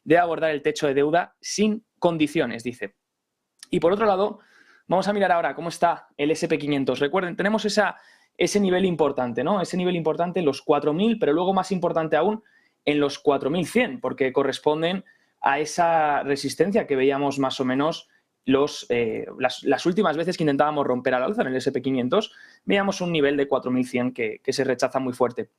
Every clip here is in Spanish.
debe abordar el techo de deuda sin condiciones, dice. Y por otro lado, vamos a mirar ahora cómo está el S&P 500. Recuerden, tenemos ese nivel importante, ¿no? Ese nivel importante en los 4.000, pero luego más importante aún en los 4.100, porque corresponden a esa resistencia que veíamos más o menos las últimas veces que intentábamos romper al alza en el S&P 500, veíamos un nivel de 4.100 que se rechaza muy fuerte.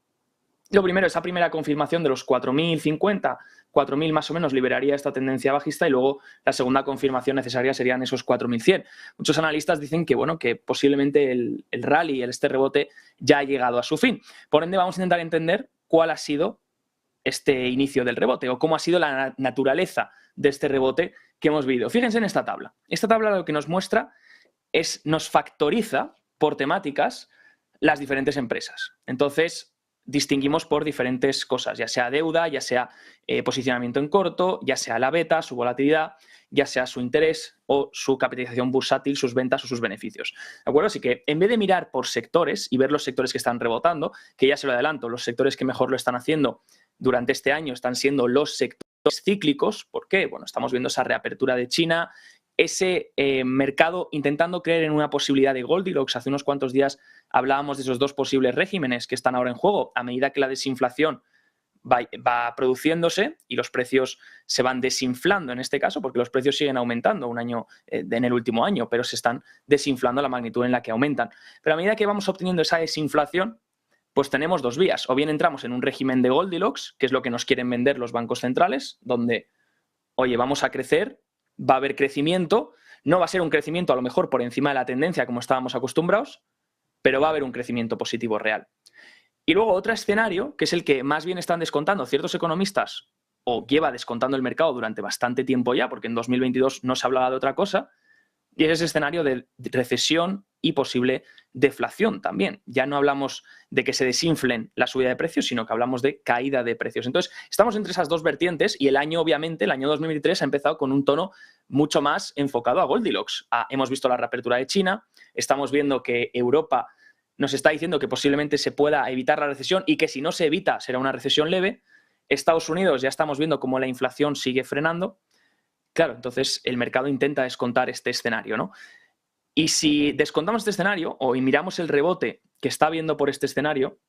Lo primero, esa primera confirmación de los 4.050, 4.000 más o menos liberaría esta tendencia bajista, y luego la segunda confirmación necesaria serían esos 4.100. Muchos analistas dicen que, bueno, que posiblemente el rally, este rebote, ya ha llegado a su fin. Por ende, vamos a intentar entender cuál ha sido este inicio del rebote o cómo ha sido la naturaleza de este rebote que hemos vivido. Fíjense en esta tabla. Esta tabla lo que nos muestra nos factoriza por temáticas las diferentes empresas. Entonces, distinguimos por diferentes cosas, ya sea deuda, ya sea posicionamiento en corto, ya sea la beta, su volatilidad, ya sea su interés o su capitalización bursátil, sus ventas o sus beneficios. ¿De acuerdo? Así que en vez de mirar por sectores y ver los sectores que están rebotando, que ya se lo adelanto, los sectores que mejor lo están haciendo durante este año están siendo los sectores cíclicos. ¿Por qué? Bueno, estamos viendo esa reapertura de China, ese mercado intentando creer en una posibilidad de Goldilocks. Hace unos cuantos días hablábamos de esos dos posibles regímenes que están ahora en juego. A medida que la desinflación va produciéndose y los precios se van desinflando en este caso, porque los precios siguen aumentando en el último año, pero se están desinflando la magnitud en la que aumentan. Pero a medida que vamos obteniendo esa desinflación, pues tenemos dos vías. O bien entramos en un régimen de Goldilocks, que es lo que nos quieren vender los bancos centrales, donde, oye, vamos a crecer, va a haber crecimiento, no va a ser un crecimiento a lo mejor por encima de la tendencia como estábamos acostumbrados, pero va a haber un crecimiento positivo real. Y luego otro escenario, que es el que más bien están descontando ciertos economistas, o lleva descontando el mercado durante bastante tiempo ya, porque en 2022 no se hablaba de otra cosa, y es ese escenario de recesión y posible deflación también. Ya no hablamos de que se desinflen la subida de precios, sino que hablamos de caída de precios. Entonces, estamos entre esas dos vertientes y el año, obviamente, el año 2023 ha empezado con un tono mucho más enfocado a Goldilocks. Hemos visto la reapertura de China, estamos viendo que Europa nos está diciendo que posiblemente se pueda evitar la recesión y que si no se evita será una recesión leve. Estados Unidos ya estamos viendo cómo la inflación sigue frenando. Claro, entonces el mercado intenta descontar este escenario, ¿no? Y si descontamos este escenario o miramos el rebote que está habiendo por este escenario,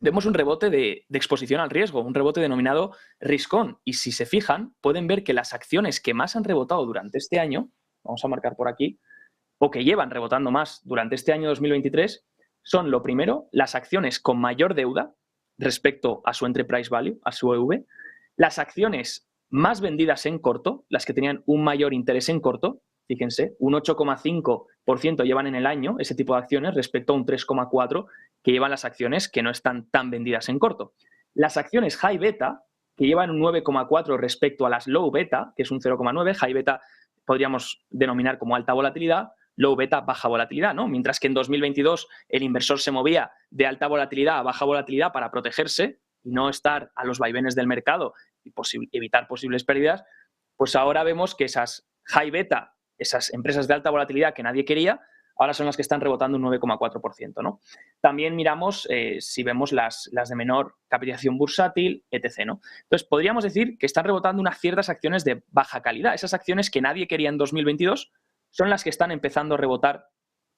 vemos un rebote de exposición al riesgo, un rebote denominado risk-on. Y si se fijan, pueden ver que las acciones que más han rebotado durante este año, vamos a marcar por aquí, o que llevan rebotando más durante este año 2023, son, lo primero, las acciones con mayor deuda respecto a su enterprise value, a su EV, las acciones más vendidas en corto, las que tenían un mayor interés en corto, fíjense, un 8,5% llevan en el año ese tipo de acciones respecto a un 3,4% que llevan las acciones que no están tan vendidas en corto. Las acciones high beta, que llevan un 9,4% respecto a las low beta, que es un 0,9%, high beta podríamos denominar como alta volatilidad, low beta, baja volatilidad, ¿no? Mientras que en 2022 el inversor se movía de alta volatilidad a baja volatilidad para protegerse y no estar a los vaivenes del mercado y evitar posibles pérdidas, pues ahora vemos que esas high beta, esas empresas de alta volatilidad que nadie quería, ahora son las que están rebotando un 9,4%, ¿no? También miramos si vemos las de menor capitalización bursátil, etc., ¿no? Entonces, podríamos decir que están rebotando unas ciertas acciones de baja calidad. Esas acciones que nadie quería en 2022 son las que están empezando a rebotar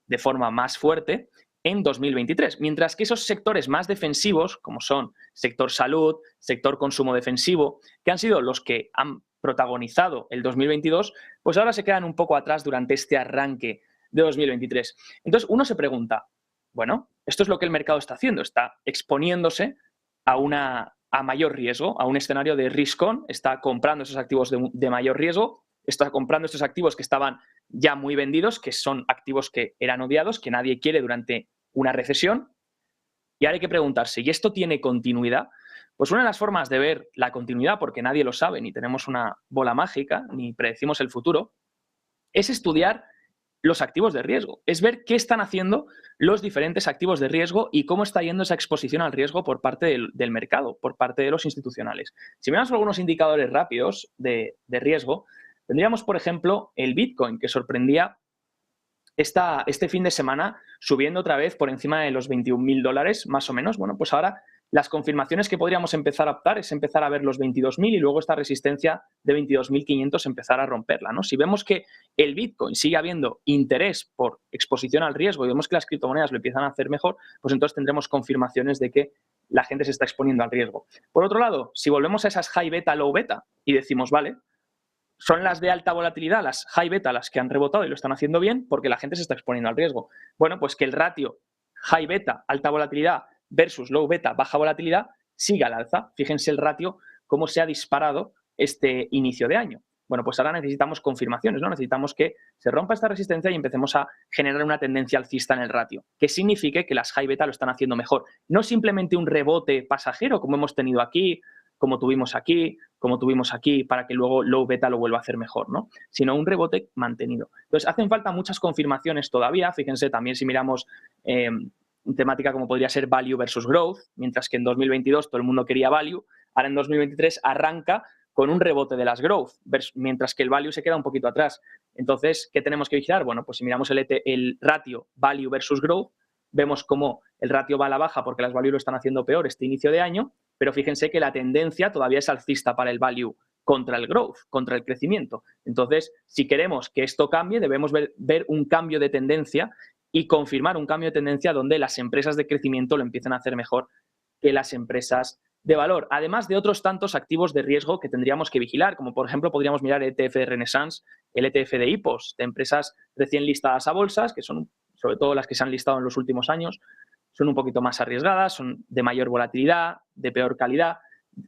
de forma más fuerte en 2023, mientras que esos sectores más defensivos, como son sector salud, sector consumo defensivo, que han sido los que han protagonizado el 2022, pues ahora se quedan un poco atrás durante este arranque de 2023. Entonces, uno se pregunta, bueno, esto es lo que el mercado está haciendo, está exponiéndose a mayor riesgo, a un escenario de risk-on, está comprando esos activos de mayor riesgo, está comprando estos activos que estaban ya muy vendidos, que son activos que eran odiados, que nadie quiere durante una recesión. Y ahora hay que preguntarse, ¿y esto tiene continuidad? Pues una de las formas de ver la continuidad, porque nadie lo sabe, ni tenemos una bola mágica, ni predecimos el futuro, es estudiar los activos de riesgo. Es ver qué están haciendo los diferentes activos de riesgo y cómo está yendo esa exposición al riesgo por parte del mercado, por parte de los institucionales. Si miramos algunos indicadores rápidos de riesgo, tendríamos, por ejemplo, el Bitcoin, que sorprendía este fin de semana subiendo otra vez por encima de los $21.000, más o menos. Bueno, pues ahora Las confirmaciones que podríamos empezar a optar es empezar a ver los 22.000 y luego esta resistencia de 22.500 empezar a romperla, ¿no? Si vemos que el Bitcoin sigue habiendo interés por exposición al riesgo y vemos que las criptomonedas lo empiezan a hacer mejor, pues entonces tendremos confirmaciones de que la gente se está exponiendo al riesgo. Por otro lado, si volvemos a esas high beta, low beta y decimos, vale, son las de alta volatilidad, las high beta, las que han rebotado y lo están haciendo bien porque la gente se está exponiendo al riesgo. Bueno, pues que el ratio high beta, alta volatilidad versus low beta, baja volatilidad, siga al alza. Fíjense el ratio, cómo se ha disparado este inicio de año. Bueno, pues ahora necesitamos confirmaciones, ¿no? Necesitamos que se rompa esta resistencia y empecemos a generar una tendencia alcista en el ratio, que signifique que las high beta lo están haciendo mejor. No simplemente un rebote pasajero, como hemos tenido aquí, como tuvimos aquí, para que luego low beta lo vuelva a hacer mejor, ¿no? Sino un rebote mantenido. Entonces, hacen falta muchas confirmaciones todavía. Fíjense, también si miramos temática como podría ser value versus growth, mientras que en 2022 todo el mundo quería value, ahora en 2023 arranca con un rebote de las growth, mientras que el value se queda un poquito atrás. Entonces, ¿qué tenemos que vigilar? Bueno, pues si miramos el ratio value versus growth, vemos cómo el ratio va a la baja porque las value lo están haciendo peor este inicio de año, pero fíjense que la tendencia todavía es alcista para el value contra el growth, contra el crecimiento. Entonces, si queremos que esto cambie, debemos ver un cambio de tendencia y confirmar un cambio de tendencia donde las empresas de crecimiento lo empiecen a hacer mejor que las empresas de valor, además de otros tantos activos de riesgo que tendríamos que vigilar, como por ejemplo podríamos mirar el ETF de Renaissance, el ETF de HIPOS, de empresas recién listadas a bolsas, que son sobre todo las que se han listado en los últimos años, son un poquito más arriesgadas, son de mayor volatilidad, de peor calidad,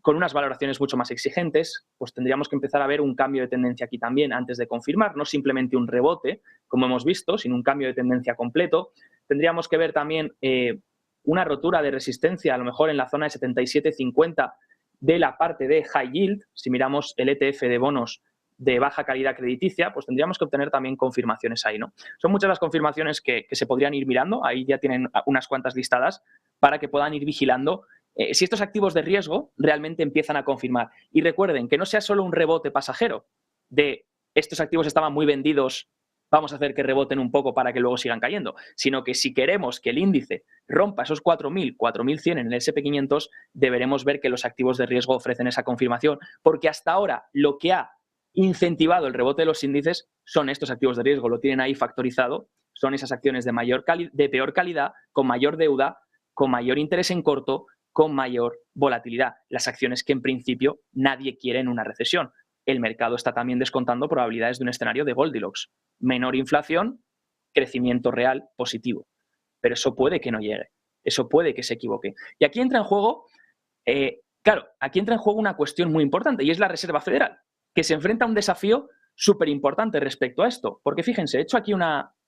con unas valoraciones mucho más exigentes, pues tendríamos que empezar a ver un cambio de tendencia aquí también antes de confirmar, no simplemente un rebote, como hemos visto, sino un cambio de tendencia completo. Tendríamos que ver también una rotura de resistencia, a lo mejor en la zona de 77,50 de la parte de high yield. Si miramos el ETF de bonos de baja calidad crediticia, pues tendríamos que obtener también confirmaciones ahí, ¿no? Son muchas las confirmaciones que se podrían ir mirando, ahí ya tienen unas cuantas listadas para que puedan ir vigilando si estos activos de riesgo realmente empiezan a confirmar. Y recuerden que no sea solo un rebote pasajero de estos activos estaban muy vendidos, vamos a hacer que reboten un poco para que luego sigan cayendo, sino que si queremos que el índice rompa esos 4.000, 4.100 en el SP500, deberemos ver que los activos de riesgo ofrecen esa confirmación, porque hasta ahora lo que ha incentivado el rebote de los índices son estos activos de riesgo, lo tienen ahí factorizado, son esas acciones de peor calidad, con mayor deuda, con mayor interés en corto, con mayor volatilidad. Las acciones que en principio nadie quiere en una recesión. El mercado está también descontando probabilidades de un escenario de Goldilocks. Menor inflación, crecimiento real positivo. Pero eso puede que no llegue. Eso puede que se equivoque. Y aquí entra en juego, aquí entra en juego una cuestión muy importante y es la Reserva Federal, que se enfrenta a un desafío súper importante respecto a esto. Porque fíjense, he hecho aquí una